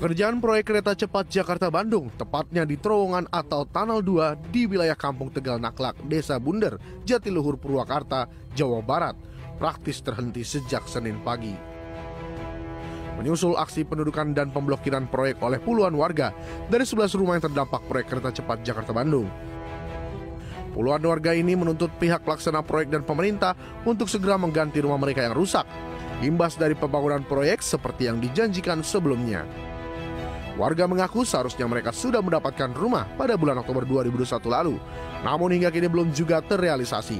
Pengerjaan proyek kereta cepat Jakarta-Bandung, tepatnya di terowongan atau Tunnel 2 di wilayah Kampung Tegal Naklak, Desa Bunder, Jatiluhur, Purwakarta, Jawa Barat, praktis terhenti sejak Senin pagi. Menyusul aksi pendudukan dan pemblokiran proyek oleh puluhan warga dari 11 rumah yang terdampak proyek kereta cepat Jakarta-Bandung. Puluhan warga ini menuntut pihak pelaksana proyek dan pemerintah untuk segera mengganti rumah mereka yang rusak, imbas dari pembangunan proyek seperti yang dijanjikan sebelumnya. Warga mengaku seharusnya mereka sudah mendapatkan rumah pada bulan Oktober 2021 lalu, namun hingga kini belum juga terrealisasi.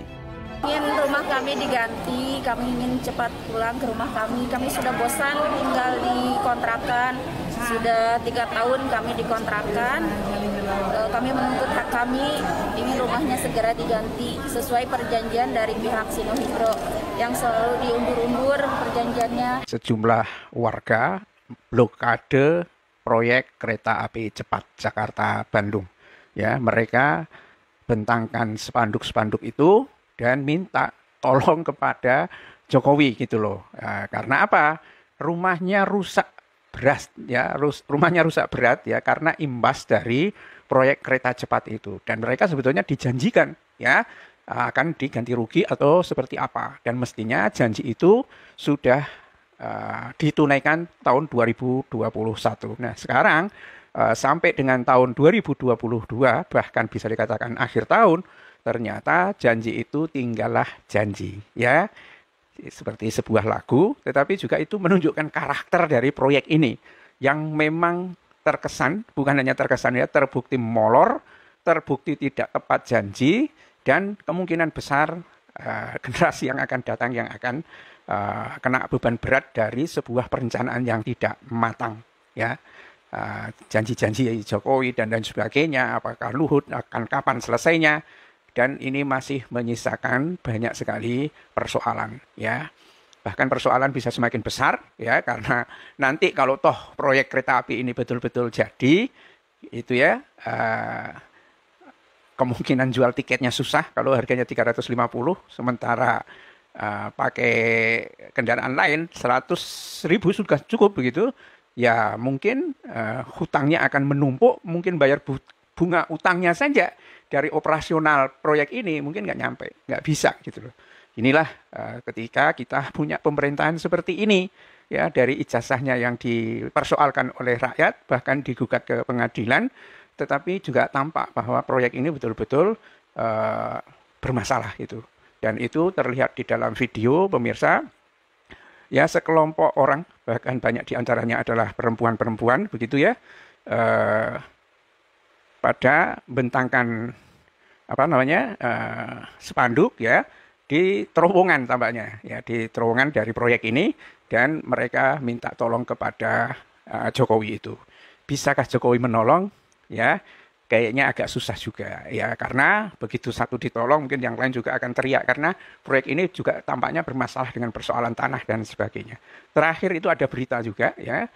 Ingin rumah kami diganti, kami ingin cepat pulang ke rumah kami. Kami sudah bosan tinggal di kontrakan, sudah 3 tahun kami di kontrakan. Kami menuntut hak kami, ingin rumahnya segera diganti sesuai perjanjian dari pihak Sinohydro yang selalu diundur-undur perjanjiannya. Sejumlah warga blokade proyek kereta api cepat Jakarta-Bandung. Ya, mereka bentangkan spanduk-spanduk itu dan minta tolong kepada Jokowi gitu loh. Ya, karena apa? Rumahnya rusak berat ya, rumahnya rusak berat ya karena imbas dari proyek kereta cepat itu. Dan mereka sebetulnya dijanjikan ya akan diganti rugi atau seperti apa. Dan mestinya janji itu sudah ditunaikan tahun 2021. Nah, sekarang sampai dengan tahun 2022, bahkan bisa dikatakan akhir tahun, ternyata janji itu tinggallah janji, ya. Seperti sebuah lagu, tetapi juga itu menunjukkan karakter dari proyek ini yang memang terkesan, bukan hanya terkesan ya, terbukti molor, terbukti tidak tepat janji, dan kemungkinan besar generasi yang akan datang yang akan kena beban berat dari sebuah perencanaan yang tidak matang ya. Janji-janji Jokowi dan lain sebagainya, apakah Luhut akan kapan selesainya, dan ini masih menyisakan banyak sekali persoalan ya. Bahkan persoalan bisa semakin besar ya, karena nanti kalau toh proyek kereta api ini betul-betul jadi itu ya, kemungkinan jual tiketnya susah kalau harganya 350, sementara pakai kendaraan lain 100.000 sudah cukup begitu, ya mungkin hutangnya akan menumpuk, mungkin bayar bunga utangnya saja dari operasional proyek ini mungkin nggak nyampe, nggak bisa gitu loh. Inilah ketika kita punya pemerintahan seperti ini ya, dari ijazahnya yang dipersoalkan oleh rakyat bahkan digugat ke pengadilan, tetapi juga tampak bahwa proyek ini betul-betul bermasalah itu. Dan itu terlihat di dalam video, pemirsa. Ya, sekelompok orang, bahkan banyak diantaranya adalah perempuan-perempuan, begitu ya, pada bentangkan spanduk ya di terowongan tampaknya, ya di terowongan dari proyek ini, dan mereka minta tolong kepada Jokowi itu. Bisakah Jokowi menolong? Ya. Kayaknya agak susah juga ya, karena begitu satu ditolong mungkin yang lain juga akan teriak, karena proyek ini juga tampaknya bermasalah dengan persoalan tanah dan sebagainya. Terakhir itu ada berita juga ya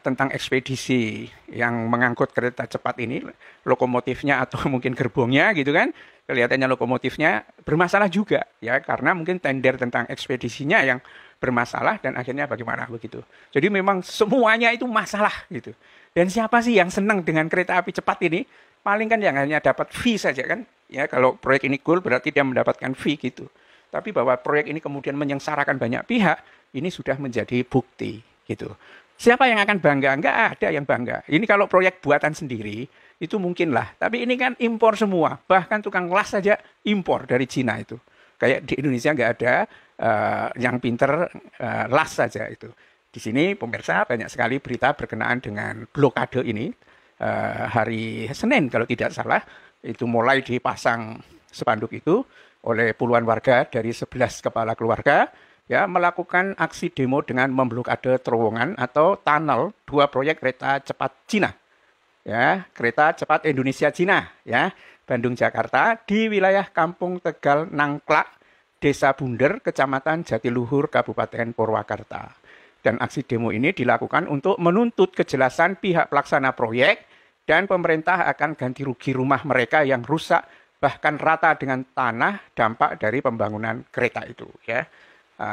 tentang ekspedisi yang mengangkut kereta cepat ini, lokomotifnya atau mungkin gerbongnya gitu kan, kelihatannya lokomotifnya bermasalah juga ya, karena mungkin tender tentang ekspedisinya yang bermasalah dan akhirnya bagaimana begitu. Jadi memang semuanya itu masalah gitu. Dan siapa sih yang senang dengan kereta api cepat ini? Paling kan yang hanya dapat fee saja kan. Ya, kalau proyek ini goal berarti dia mendapatkan fee gitu. Tapi bahwa proyek ini kemudian menyengsarakan banyak pihak, ini sudah menjadi bukti gitu. Siapa yang akan bangga? Enggak ada yang bangga. Ini kalau proyek buatan sendiri, itu mungkinlah. Tapi ini kan impor semua. Bahkan tukang las saja impor dari Cina itu. Kayak di Indonesia nggak ada yang pinter las saja itu. Di sini pemirsa banyak sekali berita berkenaan dengan blokade ini. Hari Senin kalau tidak salah, itu mulai dipasang spanduk itu oleh puluhan warga dari 11 kepala keluarga ya, melakukan aksi demo dengan memblokade terowongan atau tunnel 2 proyek kereta cepat Cina. Ya, kereta cepat Indonesia Cina ya, Bandung Jakarta di wilayah Kampung Tegal Naklak, Desa Bunder, Kecamatan Jatiluhur, Kabupaten Purwakarta. Dan aksi demo ini dilakukan untuk menuntut kejelasan pihak pelaksana proyek dan pemerintah akan ganti rugi rumah mereka yang rusak bahkan rata dengan tanah dampak dari pembangunan kereta itu ya.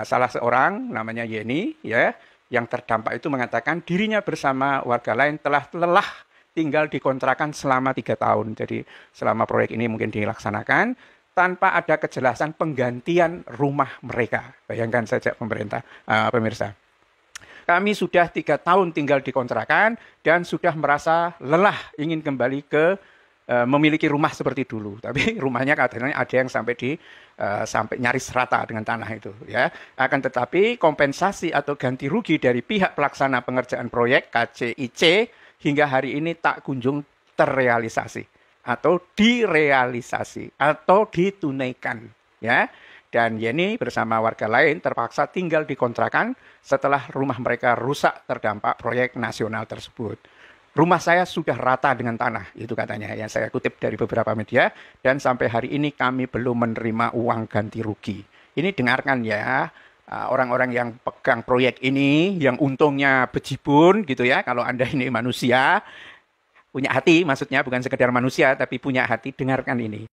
Salah seorang namanya Yeni ya, yang terdampak itu mengatakan dirinya bersama warga lain telah lelah tinggal di kontrakan selama 3 tahun. Jadi selama proyek ini mungkin dilaksanakan tanpa ada kejelasan penggantian rumah mereka. Bayangkan saja pemirsa. Kami sudah 3 tahun tinggal di kontrakan dan sudah merasa lelah ingin kembali ke memiliki rumah seperti dulu, tapi rumahnya katanya ada yang sampai nyaris rata dengan tanah itu, ya. Akan tetapi kompensasi atau ganti rugi dari pihak pelaksana pengerjaan proyek KCIC hingga hari ini tak kunjung terrealisasi atau direalisasi atau ditunaikan, ya. Dan Yeni bersama warga lain terpaksa tinggal di kontrakan setelah rumah mereka rusak terdampak proyek nasional tersebut. Rumah saya sudah rata dengan tanah, itu katanya. Yang saya kutip dari beberapa media, dan sampai hari ini kami belum menerima uang ganti rugi. Ini dengarkan ya, orang-orang yang pegang proyek ini, yang untungnya bejibun gitu ya, kalau Anda ini manusia, punya hati maksudnya, bukan sekedar manusia, tapi punya hati, dengarkan ini.